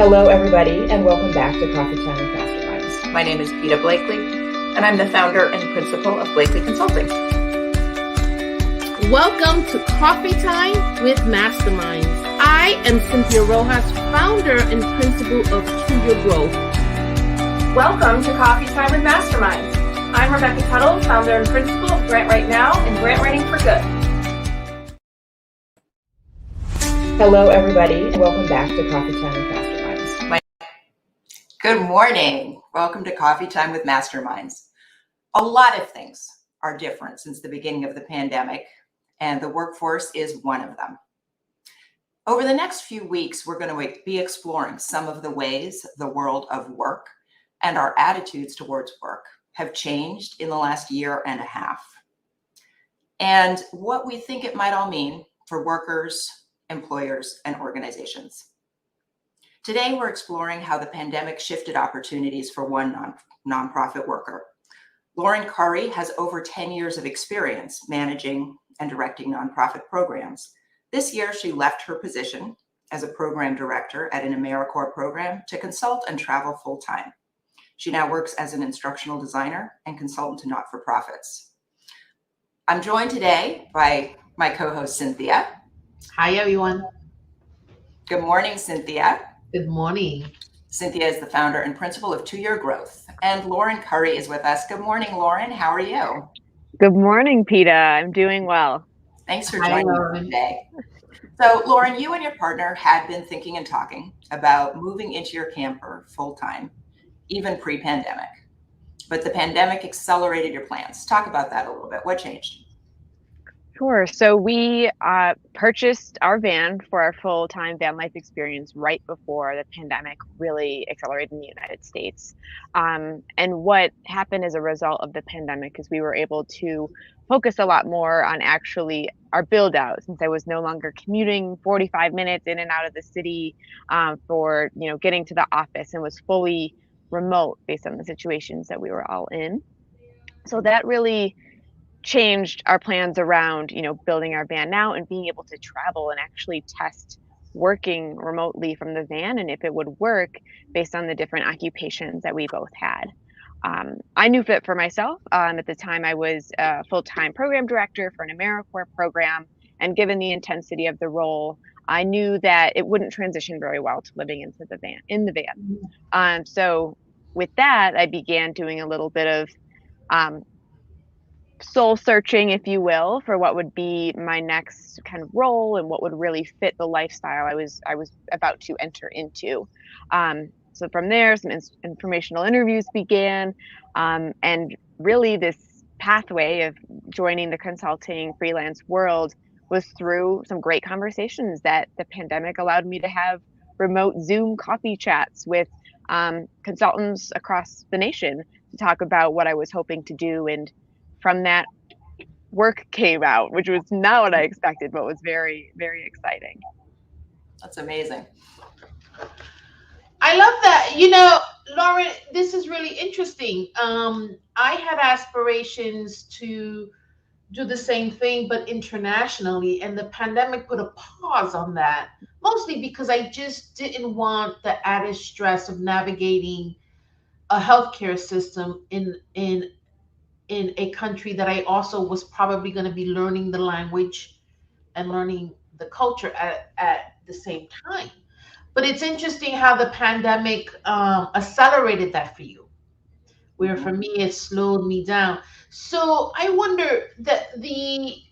Hello, everybody, and welcome back to Coffee Time with Masterminds. My name is Peta Blakely, and I'm the founder and principal of Blakely Consulting. Welcome to Coffee Time with Masterminds. I am Cynthia Rojas, founder and principal of To Your Growth. Welcome to Coffee Time with Masterminds. I'm Rebecca Tuttle, founder and principal of Grant Right Now and Grant Writing for Good. Hello, everybody, and welcome back to Coffee Time with Masterminds. Good morning. Welcome to Coffee Time with Masterminds. A lot of things are different since the beginning of the pandemic, and the workforce is one of them. Over the next few weeks, we're going to be exploring some of the ways the world of work and our attitudes towards work have changed in the last year and a half, and what we think it might all mean for workers, employers, and organizations. Today, we're exploring how the pandemic shifted opportunities for one nonprofit worker. Lauren Currie has over 10 years of experience managing and directing nonprofit programs. This year, she left her position as a program director at an AmeriCorps program to consult and travel full-time. She now works as an instructional designer and consultant to not-for-profits. I'm joined today by my co-host, Cynthia. Hi, everyone. Good morning, Cynthia. Good morning. Cynthia is the founder and principal of To Your Growth. And Lauren Currie is with us. Good morning, Lauren. How are you? Good morning, Peta. I'm doing well. Thanks for joining us today. So, Lauren, you and your partner had been thinking and talking about moving into your camper full-time, even pre-pandemic. But the pandemic accelerated your plans. Talk about that a little bit. What changed? Sure. So we purchased our van for our full-time van life experience right before the pandemic really accelerated in the United States. And what happened as a result of the pandemic is we were able to focus a lot more on actually our build out, since I was no longer commuting 45 minutes in and out of the city for getting to the office, and was fully remote based on the situations that we were all in. So that really changed our plans around, building our van now and being able to travel and actually test working remotely from the van, and if it would work based on the different occupations that we both had. I knew that for myself. At the time, I was a full-time program director for an AmeriCorps program, and given the intensity of the role, I knew that it wouldn't transition very well to living in the van. So with that, I began doing a little bit of soul searching, if you will, for what would be my next kind of role and what would really fit the lifestyle I was about to enter into. So from there, some informational interviews began, and really this pathway of joining the consulting freelance world was through some great conversations that the pandemic allowed me to have remote Zoom coffee chats with consultants across the nation to talk about what I was hoping to do. And from that, work came out, which was not what I expected, but was very, very exciting. That's amazing. I love that. Lauren, this is really interesting. I had aspirations to do the same thing, but internationally, and the pandemic put a pause on that, mostly because I just didn't want the added stress of navigating a healthcare system in a country that I also was probably going to be learning the language and learning the culture at the same time. But it's interesting how the pandemic accelerated that for you, where for me it slowed me down. So I wonder that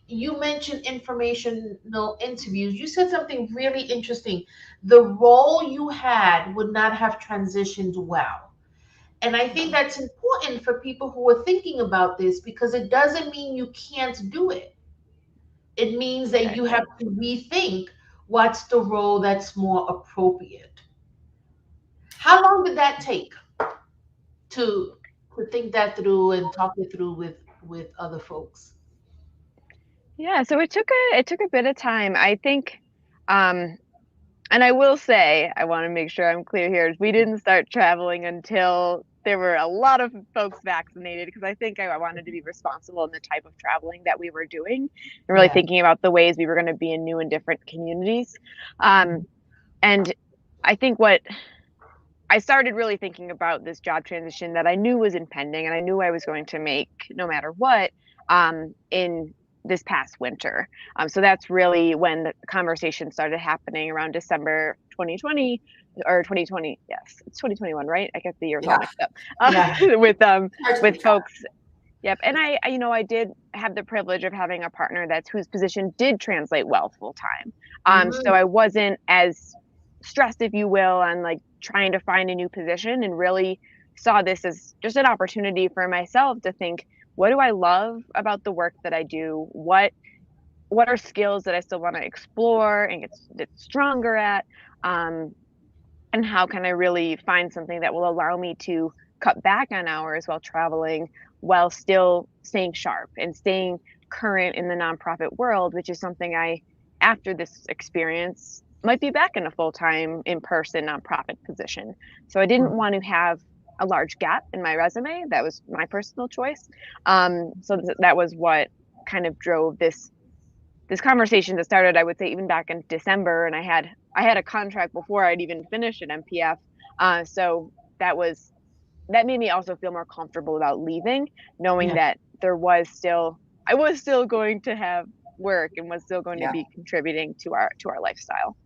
you mentioned informational interviews. You said something really interesting. The role you had would not have transitioned well. And I think that's important for people who are thinking about this, because it doesn't mean you can't do it. It means that you have to rethink what's the role that's more appropriate. How long did that take to think that through and talk it through with other folks? Yeah, so it took a bit of time. I think, and I will say, I want to make sure I'm clear here, we didn't start traveling until there were a lot of folks vaccinated, because I think I wanted to be responsible in the type of traveling that we were doing, and really thinking about the ways we were going to be in new and different communities. And I think what I started really thinking about this job transition that I knew was impending and I knew I was going to make no matter what, in this past winter. So that's really when the conversation started happening around December 2020 or 2020. Yes, it's 2021, right? I get the years all Yeah. mixed up. Yeah. With Hard to with keep track. folks. Yep. And I did have the privilege of having a partner that's whose position did translate well full time. So I wasn't as stressed, if you will, on like trying to find a new position, and really saw this as just an opportunity for myself to think, what do I love about the work that I do? What are skills that I still want to explore and get stronger at? Um, and how can I really find something that will allow me to cut back on hours while traveling, while still staying sharp and staying current in the nonprofit world, which is something I, after this experience, might be back in a full-time in-person nonprofit position. So I didn't want to have a large gap in my resume. That was my personal choice. That was what kind of drove this conversation that started, I would say, even back in December, and I had a contract before I'd even finished at MPF. So that made me also feel more comfortable about leaving, knowing Yeah. that I was still going to have work and was still going to Yeah. be contributing to our lifestyle.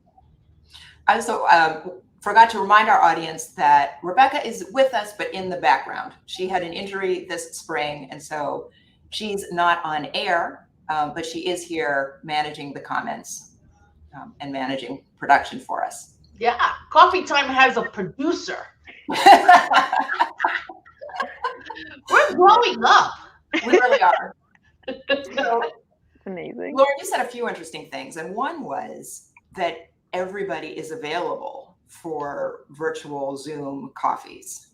I also forgot to remind our audience that Rebecca is with us, but in the background. She had an injury this spring, and so she's not on air, but she is here managing the comments and managing production for us. Yeah, Coffee Time has a producer. We're growing up. We really are. So, It's amazing. Lauren, you said a few interesting things, and one was that everybody is available for virtual Zoom coffees.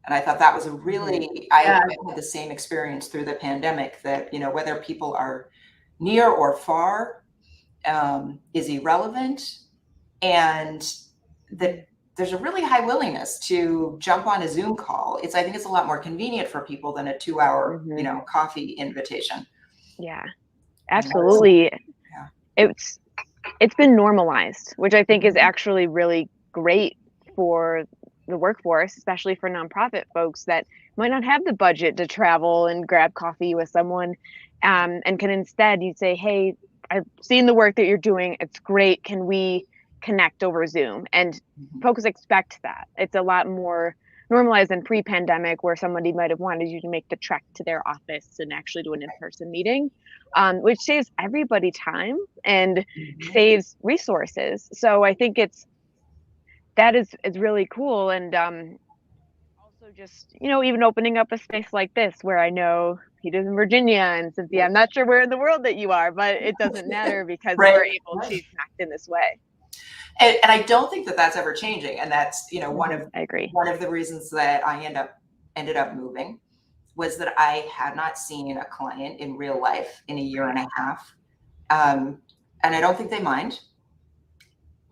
And I thought that was a really, I had the same experience through the pandemic, that, whether people are near or far is irrelevant. And that there's a really high willingness to jump on a Zoom call. I think it's a lot more convenient for people than a 2-hour, coffee invitation. Yeah, absolutely. Yeah. It's been normalized, which I think is actually really great for the workforce, especially for nonprofit folks that might not have the budget to travel and grab coffee with someone, and can instead, you say, hey, I've seen the work that you're doing. It's great. Can we connect over Zoom? And folks expect that. It's a lot more normalized than pre-pandemic, where somebody might have wanted you to make the trek to their office and actually do an in-person meeting, which saves everybody time and saves resources. So I think that is really cool. And also just, even opening up a space like this, where I know Peter's in Virginia and Cynthia, I'm not sure where in the world that you are, but it doesn't matter because we're able to connect in this way. And I don't think that that's ever changing. And that's, one of the reasons that I ended up moving was that I had not seen a client in real life in a year and a half. And I don't think they mind.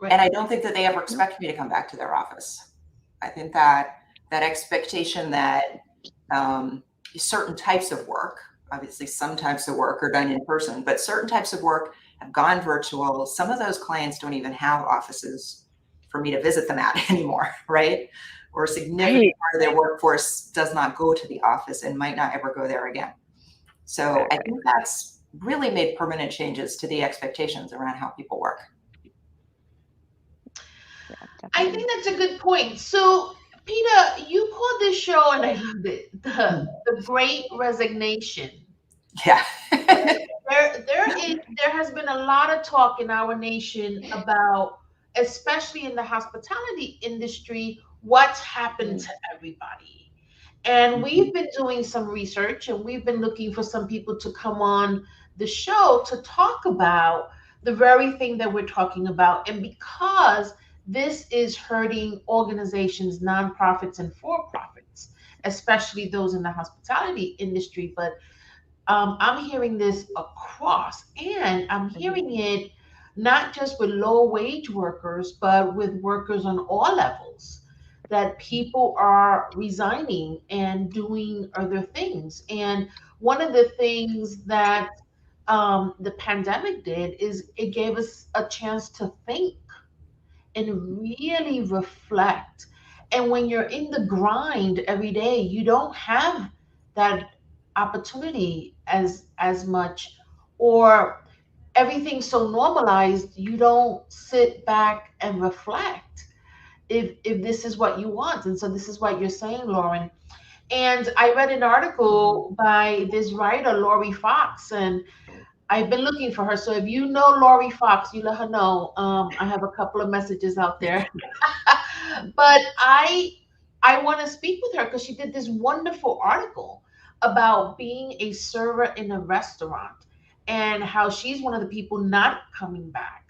Right. And I don't think that they ever expect me to come back to their office. I think that expectation that certain types of work, obviously some types of work are done in person, but certain types of work have gone virtual. Some of those clients don't even have offices for me to visit them at anymore, right? Or a significant part of their workforce does not go to the office and might not ever go there again. So I think that's really made permanent changes to the expectations around how people work. I think that's a good point. So, Peter, you called this show, and I loved it, the Great Resignation. Yeah. There has been a lot of talk in our nation about, especially in the hospitality industry, what's happened to everybody. And we've been doing some research, and we've been looking for some people to come on the show to talk about the very thing that we're talking about. And because this is hurting organizations, nonprofits, and for-profits, especially those in the hospitality industry. But I'm hearing this across, and I'm hearing it not just with low wage workers, but with workers on all levels, that people are resigning and doing other things. And one of the things that the pandemic did is it gave us a chance to think and really reflect. And when you're in the grind every day, you don't have that opportunity as much, or everything's so normalized, you don't sit back and reflect if this is what you want. And so this is what you're saying, Lauren. And I read an article by this writer, Lori Fox, and I've been looking for her. So if you know Lori Fox, you let her know. I have a couple of messages out there. But I want to speak with her because she did this wonderful article about being a server in a restaurant and how she's one of the people not coming back,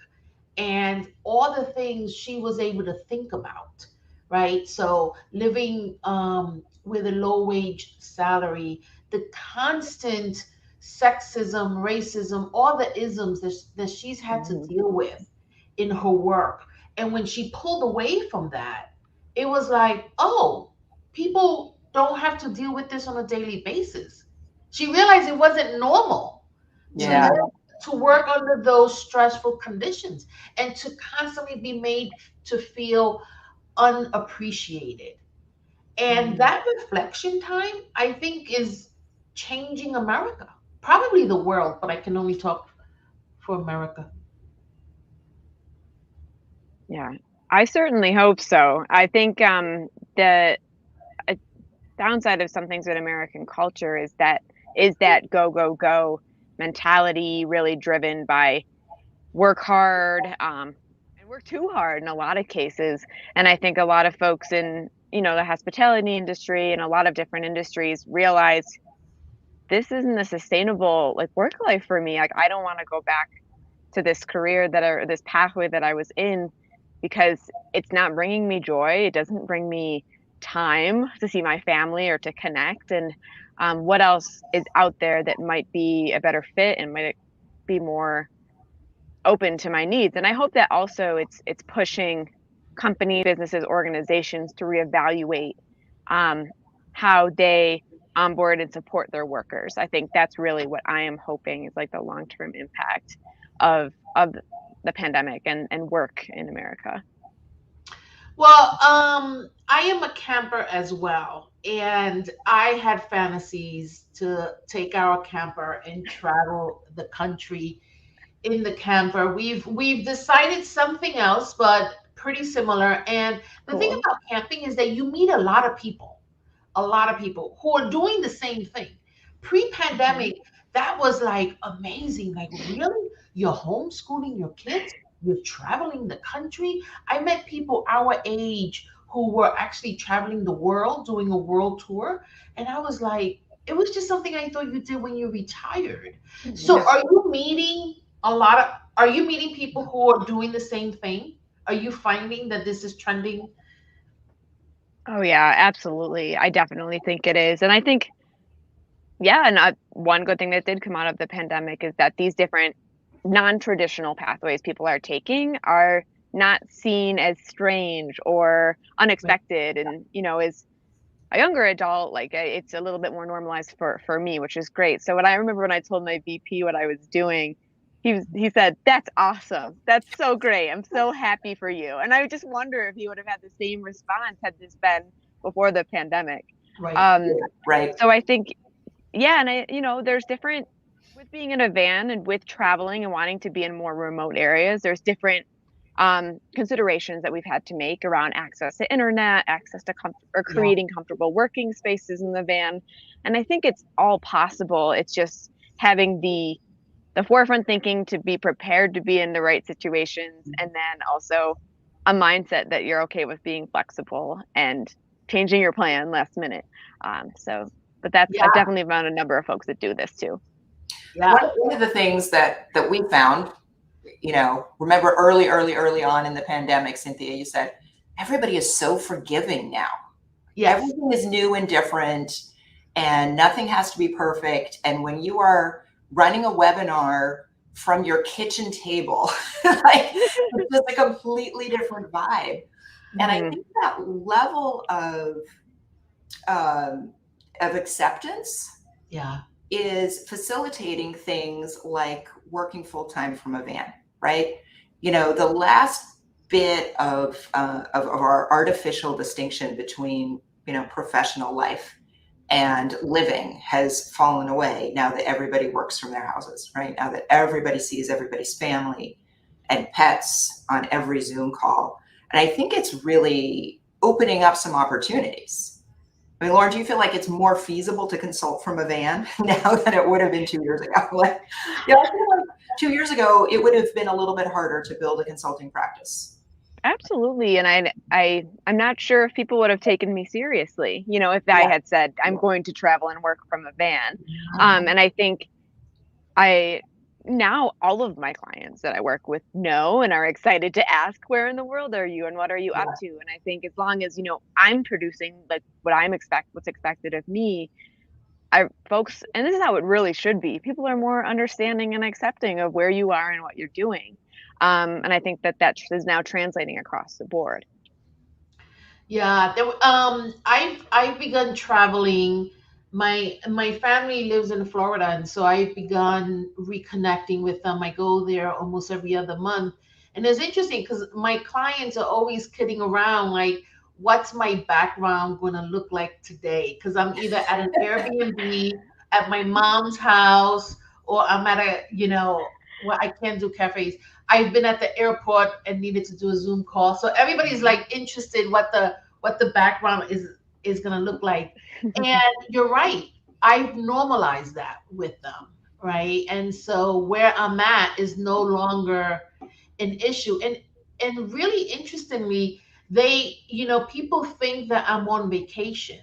and all the things she was able to think about, right? So living with a low wage salary, the constant sexism, racism, all the isms that she's had to deal with in her work. And when she pulled away from that, it was like, oh, people don't have to deal with this on a daily basis. She realized it wasn't normal to Yeah. to work under those stressful conditions and to constantly be made to feel unappreciated. And that reflection time, I think, is changing America, probably the world, but I can only talk for America. Yeah, I certainly hope so. I think the downside of some things in American culture is that go go go mentality, really driven by work hard, and work too hard in a lot of cases. And I think a lot of folks in, the hospitality industry and a lot of different industries realize this isn't a sustainable like work life for me. Like I don't want to go back to this career or this pathway that I was in because it's not bringing me joy. It doesn't bring me time to see my family or to connect. And what else is out there that might be a better fit and might be more open to my needs? And I hope that also it's pushing company, businesses, organizations to reevaluate um, how they onboard and support their workers. I think that's really what I am hoping is like the long term impact of the pandemic and work in America. Well, I am a camper as well, and I had fantasies to take our camper and travel the country in the camper. We've decided something else, but pretty similar. And the thing Cool. about camping is that you meet a lot of people who are doing the same thing. Mhm. Pre-pandemic, that was like amazing. Like, really? You're homeschooling your kids? You're traveling the country? I met people our age who were actually traveling the world, doing a world tour. And I was like, it was just something I thought you did when you retired. So Mhm. are you meeting people who are doing the same thing? Are you finding that this is trending? Oh yeah, absolutely. I definitely think it is. And I think, yeah, and one good thing that did come out of the pandemic is that these different non-traditional pathways people are taking are not seen as strange or unexpected. And, as a younger adult, like it's a little bit more normalized for me, which is great. So when I remember when I told my VP what I was doing, he said, "That's awesome. That's so great. I'm so happy for you." And I just wonder if he would have had the same response had this been before the pandemic. Right. Um, Right. so I think, yeah, and there's different with being in a van and with traveling and wanting to be in more remote areas. There's different considerations that we've had to make around access to internet, access to or Yeah. creating comfortable working spaces in the van. And I think it's all possible. It's just having the forefront thinking to be prepared to be in the right situations, and then also a mindset that you're okay with being flexible and changing your plan last minute. But I've Yeah. definitely found a number of folks that do this too. Yeah. One of the things that we found, remember early on in the pandemic, Cynthia, you said everybody is so forgiving now. Yes. Everything is new and different, and nothing has to be perfect. And when you are running a webinar from your kitchen table, like it's just a completely different vibe. And I Mhm. think that level of acceptance Yeah. is facilitating things like working full time from a van, right? The last bit of our artificial distinction between, professional life and living has fallen away now that everybody works from their houses, right? Now that everybody sees everybody's family and pets on every Zoom call. And I think it's really opening up some opportunities. I mean, Lauren, do you feel like it's more feasible to consult from a van now than it would have been 2 years ago? I feel like 2 years ago, it would have been a little bit harder to build a consulting practice. Absolutely. And I'm not sure if people would have taken me seriously, if I had said, I'm going to travel and work from a van. And I think now all of my clients that I work with know and are excited to ask, where in the world are you and what are you up to? And I think as long as, I'm producing like what's expected of me, folks, and this is how it really should be. People are more understanding and accepting of where you are and what you're doing. And I think that is now translating across the board. Yeah, I've begun traveling. My family lives in Florida, and so I've begun reconnecting with them. I go there almost every other month, and it's interesting because my clients are always kidding around, like, "What's my background going to look like today?" Because I'm either at an Airbnb, at my mom's house, or I'm at well, I can't do cafes. I've been at the airport and needed to do a Zoom call, so everybody's like interested what the background is going to look like. And you're right. I've normalized that with them, right? And so where I'm at is no longer an issue. And really interestingly, people think that I'm on vacation.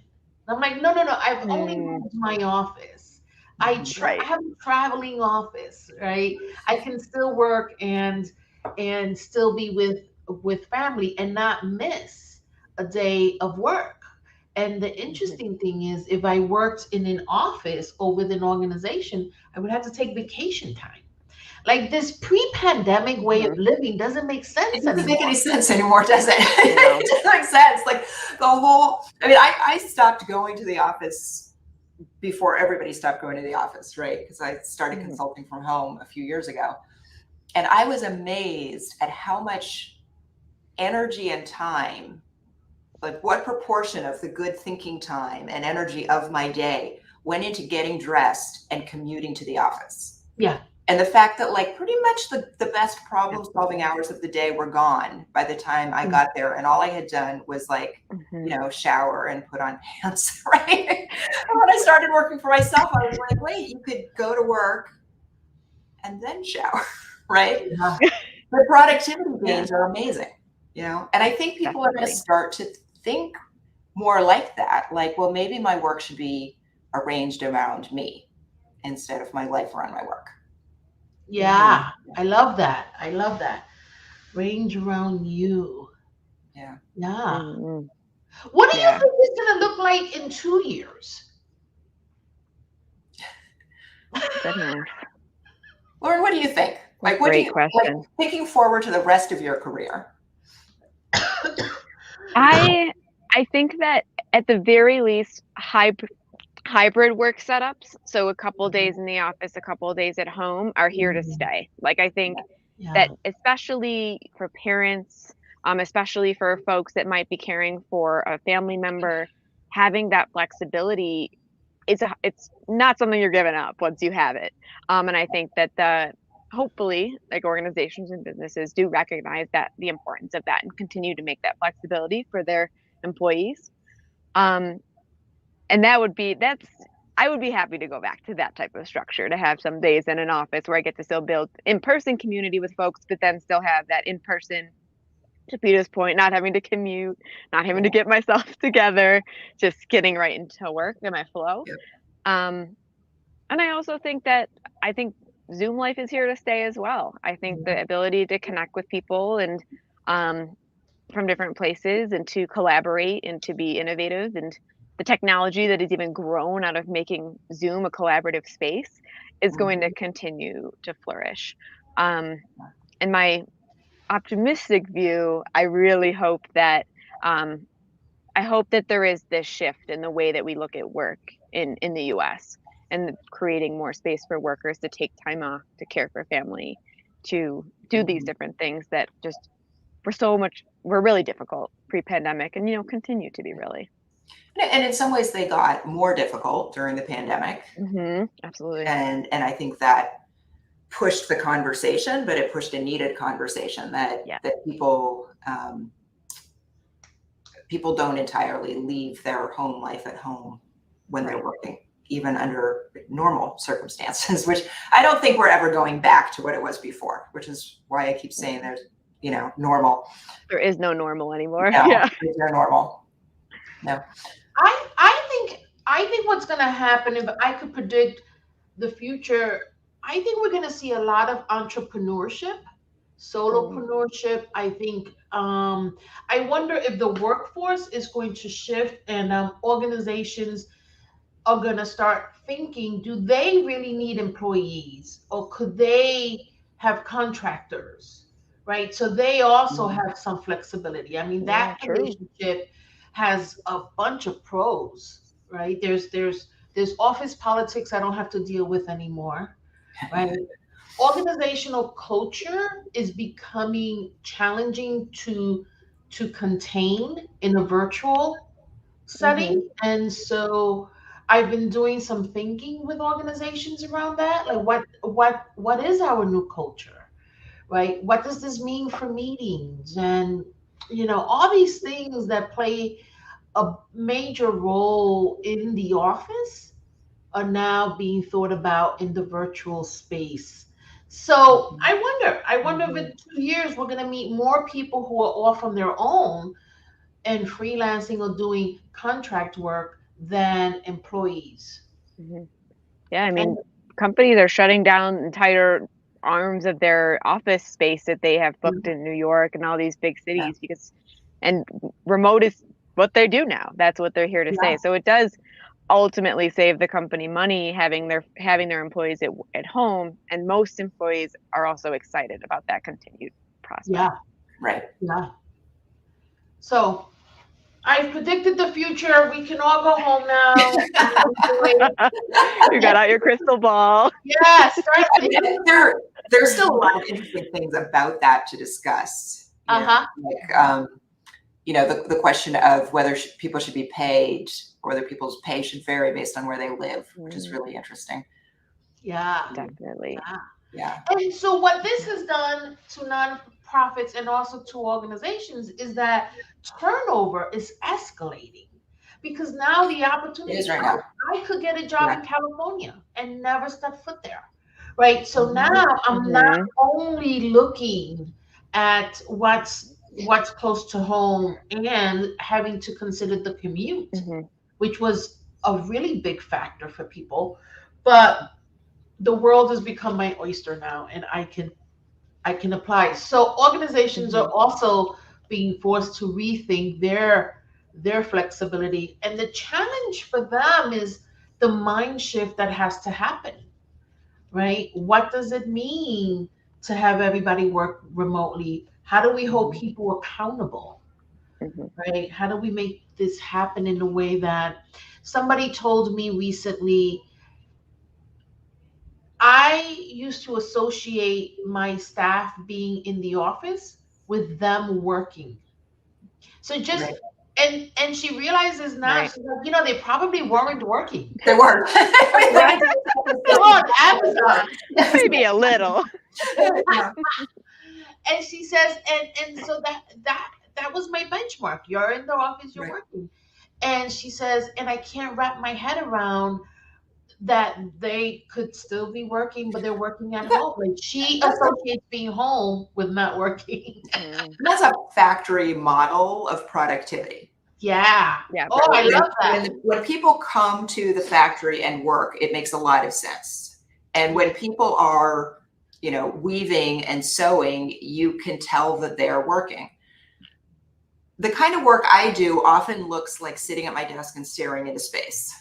I'm like, no, no, no. I've only moved my office. I Right. have a traveling office, right? I can still work and still be with family and not miss a day of work. And the interesting thing is, if I worked in an office or with an organization, I would have to take vacation time. Like, this pre-pandemic way of living doesn't make sense It doesn't make anymore. any sense anymore, does it? No. It doesn't make sense. Like I stopped going to the office before everybody stopped going to the office, right? Because I started consulting from home a few years ago. And I was amazed at how much energy and time, like what proportion of the good thinking time and energy of my day went into getting dressed and commuting to the office. Yeah. And the fact that like pretty much the best problem solving hours of the day were gone by the time I got there. And all I had done was like, shower and put on pants, right? And when I started working for myself, I was like, wait, you could go to work and then shower, right? Yeah. The productivity gains are amazing, And I think people are going to Definitely. start to think more like that. Like, well, maybe my work should be arranged around me instead of my life around my work. Yeah. I love that. I love that. Range around you. Yeah. Yeah. Mm-hmm. What do you think it's going to look like in 2 years? Goodness. Lauren, what do you think? Like, Great question. like, thinking forward to the rest of your career? I think that at the very least, hybrid work setups, so a couple days in the office, a couple of days at home, are here to stay. Like, I think that especially for parents, especially for folks that might be caring for a family member, having that flexibility it's not something you're giving up once you have it. And I think that hopefully, like, organizations and businesses do recognize that the importance of that and continue to make that flexibility for their employees. And I would be happy to go back to that type of structure, to have some days in an office where I get to still build in-person community with folks, but then still have that in-person, to Peter's point, not having to commute, not having to get myself together, just getting right into work and my flow. Yep. And I also think Zoom life is here to stay as well. I think the ability to connect with people and from different places and to collaborate and to be innovative, and the technology that has even grown out of making Zoom a collaborative space is going to continue to flourish. In my optimistic view, I really hope that there is this shift in the way that we look at work in the US, and creating more space for workers to take time off, to care for family, to do these different things that just we're really difficult pre-pandemic, and continue to be really. And in some ways, they got more difficult during the pandemic, Absolutely. and I think that pushed the conversation, but it pushed a needed conversation that people people don't entirely leave their home life at home when they're working, even under normal circumstances, which I don't think we're ever going back to what it was before, which is why I keep saying there's, normal. There is no normal anymore. No, Yeah. there's no normal. No. I think what's going to happen, if I could predict the future, I think we're going to see a lot of entrepreneurship, solopreneurship. I think I wonder if the workforce is going to shift, and organizations are going to start thinking, do they really need employees, or could they have contractors, right? So they also have some flexibility. I mean, that relationship has a bunch of pros, right? There's office politics I don't have to deal with anymore, right? Organizational culture is becoming challenging to contain in a virtual setting. And so I've been doing some thinking with organizations around that. Like what is our new culture, right? What does this mean for meetings? And all these things that play a major role in the office are now being thought about in the virtual space. So I wonder if in 2 years we're going to meet more people who are off on their own and freelancing or doing contract work than employees. Yeah, I mean, companies are shutting down entire arms of their office space that they have booked in New York and all these big cities and remote is what they do now. That's what they're here to say. So it does ultimately save the company money having their employees at home, and most employees are also excited about that continued prospect. Yeah. Right. Yeah. So I've predicted the future. We can all go home now. You got out your crystal ball. Yes. There's still a lot of interesting things about that to discuss. The question of whether people should be paid, or whether people's pay should vary based on where they live, which is really interesting. Yeah. Definitely. Yeah. And so what this has done to nonprofits and also to organizations is that turnover is escalating, because now the opportunity is right now. I could get a job in California and never step foot there, right? So now I'm not only looking at what's close to home and having to consider the commute, which was a really big factor for people, but the world has become my oyster now, and I can apply. So organizations are also being forced to rethink their flexibility, and the challenge for them is the mind shift that has to happen, right? What does it mean to have everybody work remotely? How do we hold people accountable, right? How do we make this happen in a way that somebody told me recently? I used to associate my staff being in the office with them working. So just and she realizes now, she's like, they probably weren't working. They were. They're on Amazon. Maybe a little. And she says, and so that was my benchmark. You're in the office, you're working. And she says, and I can't wrap my head around that they could still be working, but they're working at home. Like, she associates being home with not working. That's a factory model of productivity. Yeah. Oh, I love that. When people come to the factory and work, it makes a lot of sense. And when people are, weaving and sewing, you can tell that they're working. The kind of work I do often looks like sitting at my desk and staring into space.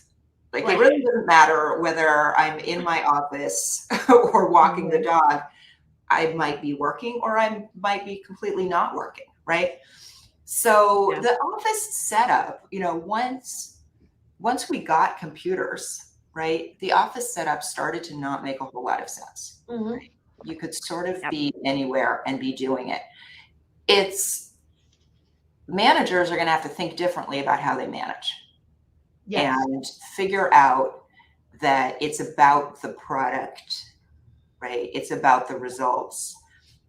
Like, it really doesn't matter whether I'm in my office or walking the dog. I might be working, or I might be completely not working, right? So the office setup, once we got computers, right, the office setup started to not make a whole lot of sense. Right? You could sort of be anywhere and be doing it. it's managers are going to have to think differently about how they manage. Yes. And figure out that it's about the product, right? It's about the results.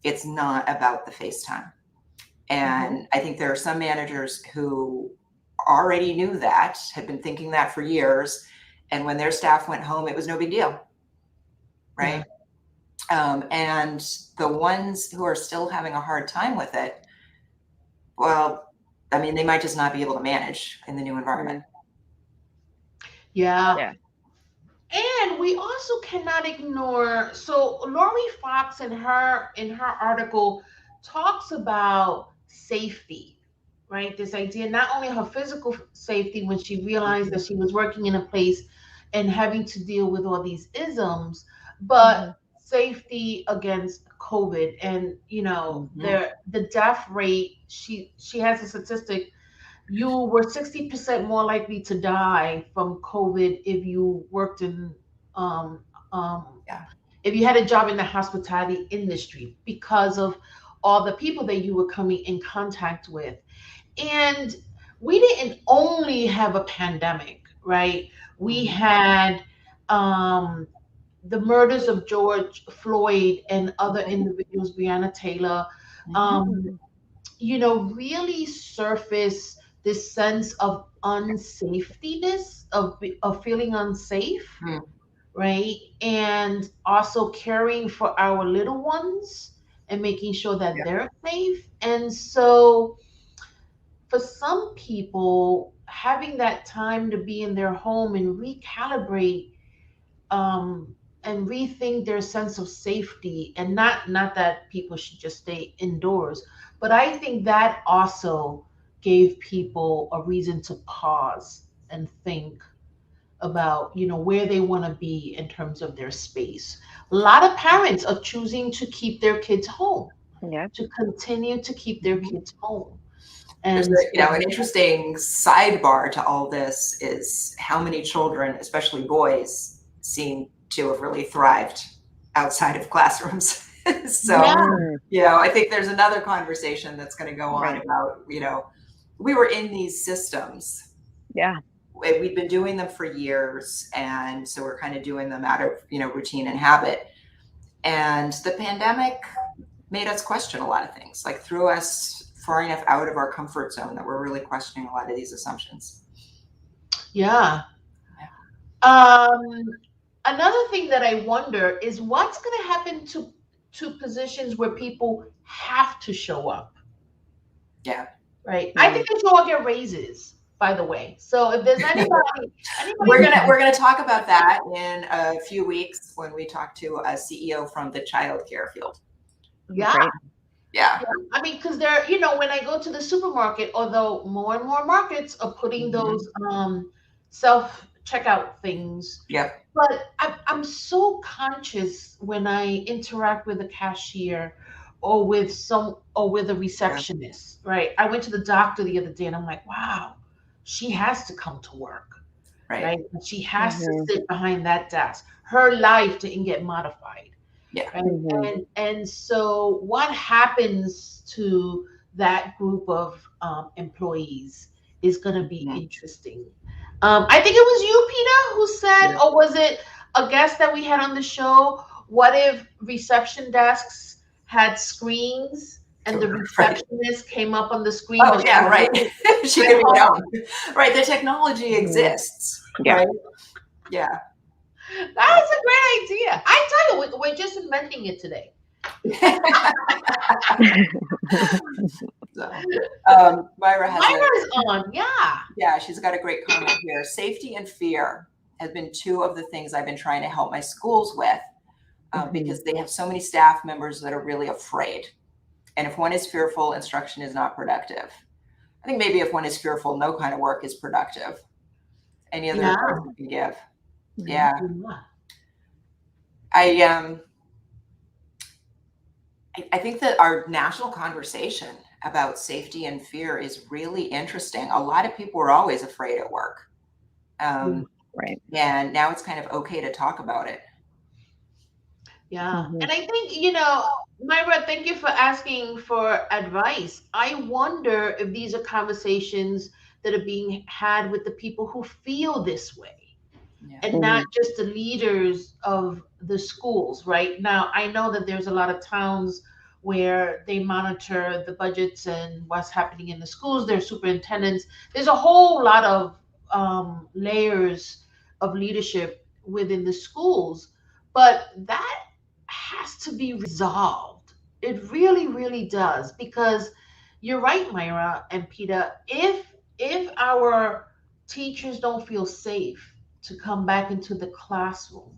It's not about the face time. And I think there are some managers who already knew that, had been thinking that for years. And when their staff went home, it was no big deal, right? And the ones who are still having a hard time with it, well, I mean, they might just not be able to manage in the new environment. Yeah. And we also cannot ignore, so Lori Fox in her article talks about safety, right? This idea, not only her physical safety when she realized that she was working in a place and having to deal with all these isms, but safety against COVID. And you know, the death rate, she has a statistic, you were 60% more likely to die from COVID if you worked in, um, um, if you had a job in the hospitality industry, because of all the people that you were coming in contact with. And we didn't only have a pandemic, right? We had the murders of George Floyd and other individuals, Breonna Taylor, you know, really surface this sense of unsafetyness, of feeling unsafe, right? And also caring for our little ones and making sure that they're safe. And so for some people, having that time to be in their home and recalibrate, and rethink their sense of safety, and not that people should just stay indoors, but I think that also gave people a reason to pause and think about, you know, where they want to be in terms of their space. A lot of parents are choosing to keep their kids home, to continue to keep their kids home. And there's you know, an interesting sidebar to all this is how many children, especially boys, seem to have really thrived outside of classrooms. So, you know, I think there's another conversation that's going to go on about, you know, we were in these systems. We've been doing them for years. And so we're kind of doing them out of, you know, routine and habit. And the pandemic made us question a lot of things, like threw us far enough out of our comfort zone that we're really questioning a lot of these assumptions. Another thing that I wonder is what's going to happen to positions where people have to show up. Right. I think they should all get raises, by the way. So if there's anybody we're gonna talk about that in a few weeks when we talk to a CEO from the childcare field. I mean, because they're, you know, when I go to the supermarket, although more and more markets are putting those self checkout things. But I'm so conscious when I interact with a cashier or with a receptionist, right? I went to the doctor the other day and I'm like, wow, she has to come to work, right? And she has to sit behind that desk. Her life didn't get modified. And so what happens to that group of employees is going to be interesting. I think it was you, Peter, who said, or was it a guest that we had on the show? What if reception desks had screens and the receptionist came up on the screen? Oh, yeah, right. She could be known. Right. The technology exists. Right. Yeah. That's a great idea. I tell you, we're just inventing it today. So, Myra's on. Yeah, she's got a great comment here. Safety and fear has been two of the things I've been trying to help my schools with, because they have so many staff members that are really afraid. And if one is fearful, instruction is not productive. I think maybe if one is fearful, no kind of work is productive. Any other advice you can give? I think that our national conversation about safety and fear is really interesting. A lot of people were always afraid at work. Right. And now it's kind of okay to talk about it. Yeah. Mhm. And I think, Myra, thank you for asking for advice. I wonder if these are conversations that are being had with the people who feel this way Yeah. and not just the leaders of the schools, right? Now, I know that there's a lot of towns where they monitor the budgets and what's happening in the schools, their superintendents. There's a whole lot of layers of leadership within the schools, but that has to be resolved. It really, really does, because you're right, Myra and Peter. If our teachers don't feel safe to come back into the classroom,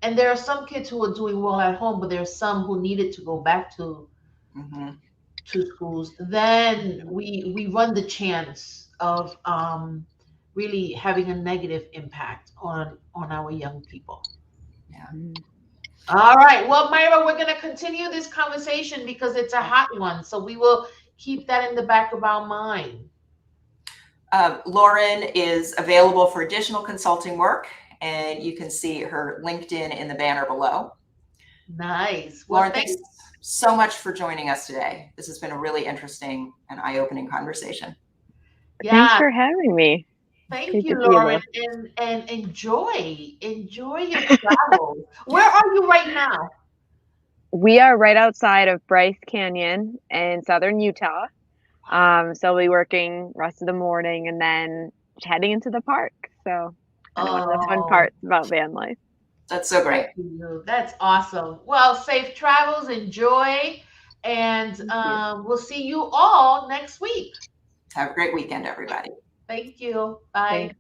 and there are some kids who are doing well at home, but there are some who needed to go back Mhm. to schools, then we run the chance of really having a negative impact on our young people. Yeah. Mhm. All right. Well, Myra, we're going to continue this conversation because it's a hot one. So we will keep that in the back of our mind. Lauren is available for additional consulting work, and you can see her LinkedIn in the banner below. Nice. Well, Lauren, thanks so much for joining us today. This has been a really interesting and eye-opening conversation. Thanks yeah. for having me. Thank Great you, to see you Lauren, both. and enjoy your travels. Where are you right now? We are right outside of Bryce Canyon in southern Utah. So we'll be working rest of the morning and then heading into the park. So kind of one of the fun Oh, parts about van life. That's so great. that's awesome. Well, safe travels, enjoy, and Thank you. we'll see you all next week. Have a great weekend, everybody. Thank you. Bye. Thanks.